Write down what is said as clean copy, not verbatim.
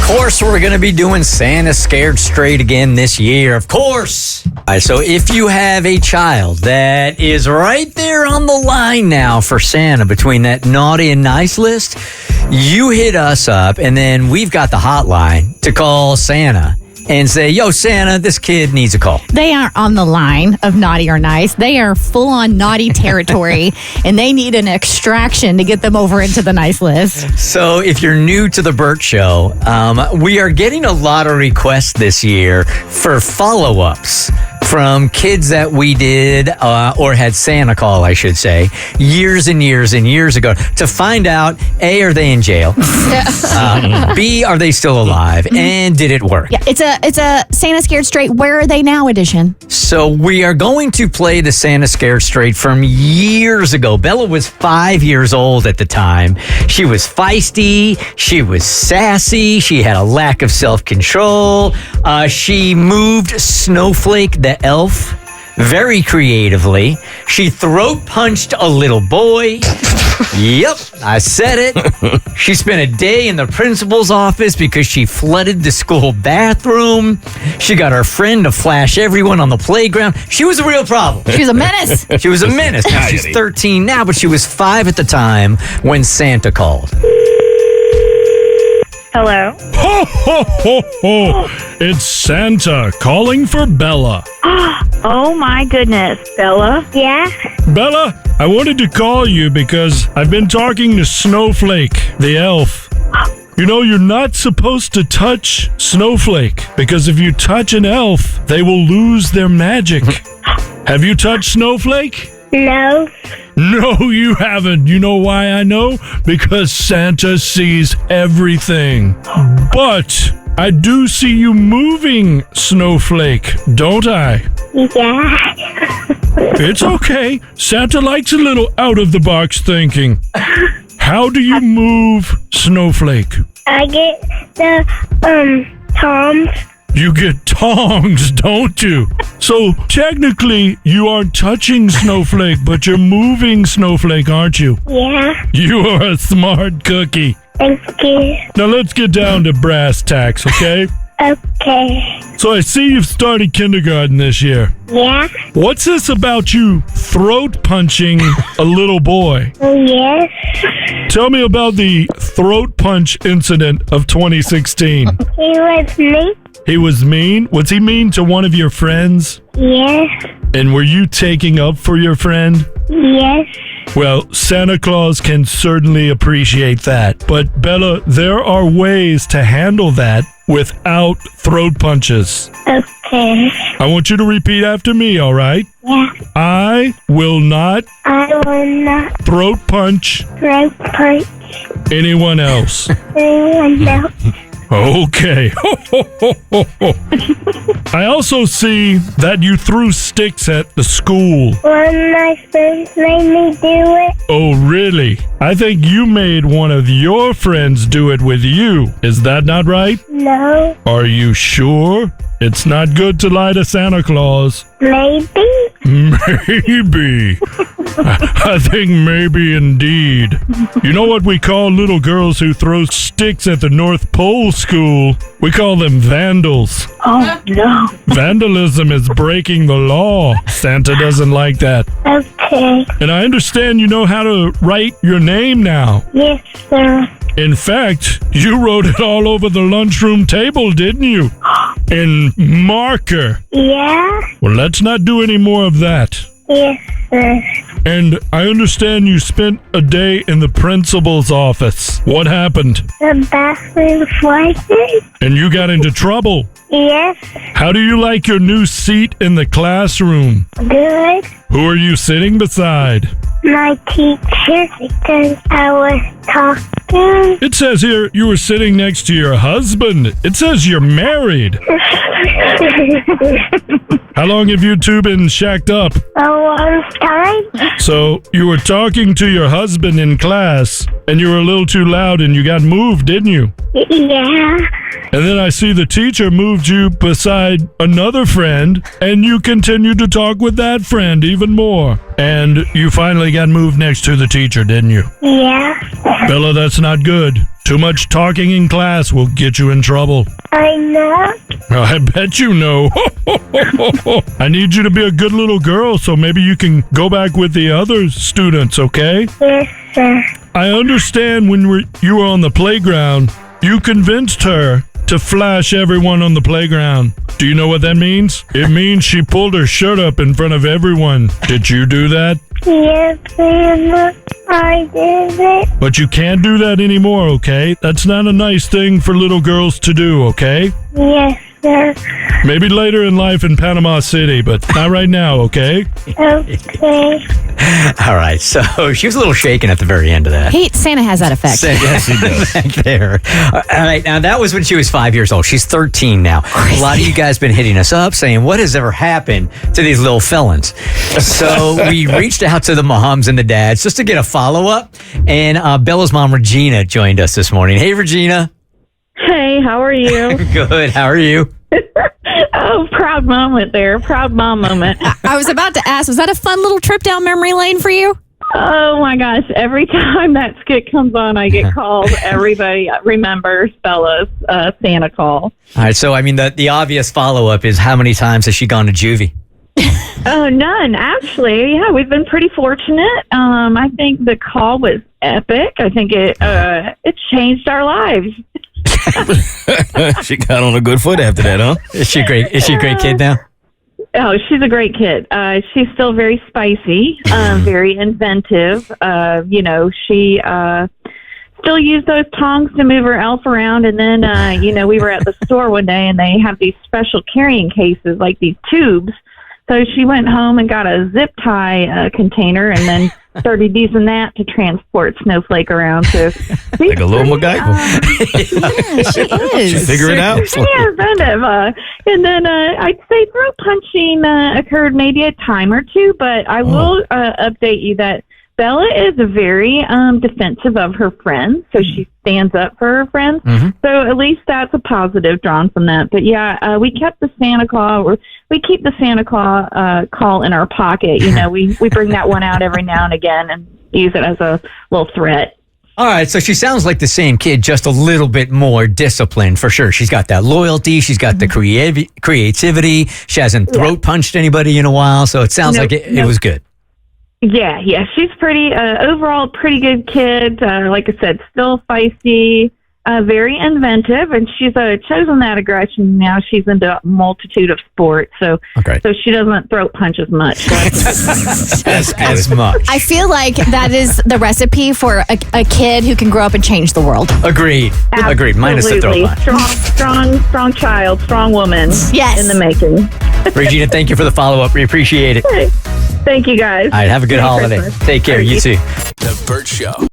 course, we're going to be doing Santa Scared Straight again this year, of course. All right, so if you have a child that is right there on the line now for Santa between that naughty and nice list, you hit us up, and then we've got the hotline to call Santa and say, yo, Santa, this kid needs a call. They aren't on the line of naughty or nice. They are full-on naughty territory, and they need an extraction to get them over into the nice list. So if you're new to the Bert Show, we are getting a lot of requests this year for follow-ups from kids that we did or had Santa call, I should say, years and years and years ago to find out, A, are they in jail? B, are they still alive? And did it work? Yeah, it's a Santa Scared Straight, Where Are They Now edition. So we are going to play the Santa Scared Straight from years ago. Bella was 5 years old at the time. She was feisty. She was sassy. She had a lack of self-control. She moved Snowflake, the elf, very creatively. She throat punched a little boy. Yep, I said it. She spent a day in the principal's office because she flooded the school bathroom. She got her friend to flash everyone on the playground. She was a real problem. She was a menace. She was a menace. Now she's 13 now, but she was 5 at the time when Santa called. Hello? Ho, ho, ho, ho! It's Santa calling for Bella. Oh my goodness, Bella? Yeah? Bella, I wanted to call you because I've been talking to Snowflake, the elf. You know, you're not supposed to touch Snowflake because if you touch an elf, they will lose their magic. Have you touched Snowflake? No. No, you haven't. You know why I know? Because Santa sees everything. But I do see you moving, Snowflake, don't I? Yeah. It's okay. Santa likes a little out-of-the-box thinking. How do you move, Snowflake? I get the, toms. You get tongs, don't you? So technically, you aren't touching Snowflake, but you're moving Snowflake, aren't you? Yeah. You are a smart cookie. Thank you. Now let's get down to brass tacks, okay? Okay. So I see you've started kindergarten this year. Yeah? What's this about you throat punching a little boy? Yes. Tell me about the throat punch incident of 2016. He was me. He was mean? Was he mean to one of your friends? Yes. And were you taking up for your friend? Yes. Well, Santa Claus can certainly appreciate that. But Bella, there are ways to handle that without throat punches. Okay. I want you to repeat after me, all right? Yeah. I will not I will not throat punch throat punch anyone else. anyone else. Okay. I also see that you threw sticks at the school. One of my friends made me do it. Oh, really? I think you made one of your friends do it with you. Is that not right? No. Are you sure? It's not good to lie to Santa Claus. Maybe. Maybe. I think maybe indeed. You know what we call little girls who throw sticks at the North Pole school? We call them vandals. Oh no. Vandalism is breaking the law. Santa doesn't like that. Okay. And I understand you know how to write your name now. Yes, sir. In fact, you wrote it all over the lunchroom table, didn't you? In marker. Yeah? Well, let's not do any more of that. Yes, sir. And I understand you spent a day in the principal's office. What happened? The bathroom flooded? And you got into trouble. Yes. How do you like your new seat in the classroom? Good. Who are you sitting beside? My teacher, because I was talking. It says here you were sitting next to your husband. It says you're married. How long have you two been shacked up? A long time? So you were talking to your husband in class, and you were a little too loud and you got moved, didn't you? Yeah. And then I see the teacher moved you beside another friend, and you continued to talk with that friend even more. And you finally got moved next to the teacher, didn't you? Yeah. Bella, that's not good. Too much talking in class will get you in trouble. I know. I bet you know. I need you to be a good little girl, so maybe you can go back with the other students, okay? Yes, sir. I understand when you were on the playground, you convinced her to flash everyone on the playground. Do you know what that means? It means she pulled her shirt up in front of everyone. Did you do that? Yes, Grandma. I did it. But you can't do that anymore, okay? That's not a nice thing for little girls to do, okay? Yes, sir. Maybe later in life in Panama City, but not right now, okay? Okay. All right, so she was a little shaken at the very end of that. Santa has that effect. Yes, he does. Back there. All right, now that was when she was 5 years old. She's 13 now. A lot of you guys been hitting us up saying, what has ever happened to these little felons? So we reached out to the moms and the dads just to get a follow-up, and Bella's mom, Regina, joined us this morning. Hey, Regina. Hey, how are you? Good. How are you? Oh, proud moment there. Proud mom moment. I was about to ask, was that a fun little trip down memory lane for you? Oh, my gosh. Every time that skit comes on, I get called. Everybody remembers Bella's Santa call. All right, so, I mean, the obvious follow-up is how many times has she gone to juvie? Oh, none, actually. Yeah, we've been pretty fortunate. I think the call was epic. I think it changed our lives. She got on a good foot after that, huh? Is she a great kid now? Oh, she's a great kid. She's still very spicy, very inventive. She still used those tongs to move her elf around. And then, we were at the store one day and they have these special carrying cases, like these tubes. So she went home and got a zip tie container and then started using that to transport Snowflake around. So like a little MacGyver. Yeah, she is. Figure it out. Yeah, inventive. And then I'd say throat punching occurred maybe a time or two, but I will update you that Bella is very defensive of her friends, so she stands up for her friends. Mm-hmm. So at least that's a positive drawn from that. But yeah, we kept the Santa Claus. We keep the Santa Claus call in our pocket. We bring that one out every now and again and use it as a little threat. All right, so she sounds like the same kid, just a little bit more disciplined for sure. She's got that loyalty. She's got the creativity. She hasn't throat punched anybody in a while, so it sounds like it was good. Yeah, she's pretty, overall pretty good kid. Like I said, still feisty, very inventive, and she's chosen that aggression. Now she's into a multitude of sports, so she doesn't throat punch as much. as much. I feel like that is the recipe for a kid who can grow up and change the world. Agreed. Agreed. Minus the throat punch. Strong child, strong woman. Yes. In the making. Regina, thank you for the follow-up. We appreciate it. Thank you, guys. All right, have a good holiday. Christmas. Take care. You too. The Bert Show.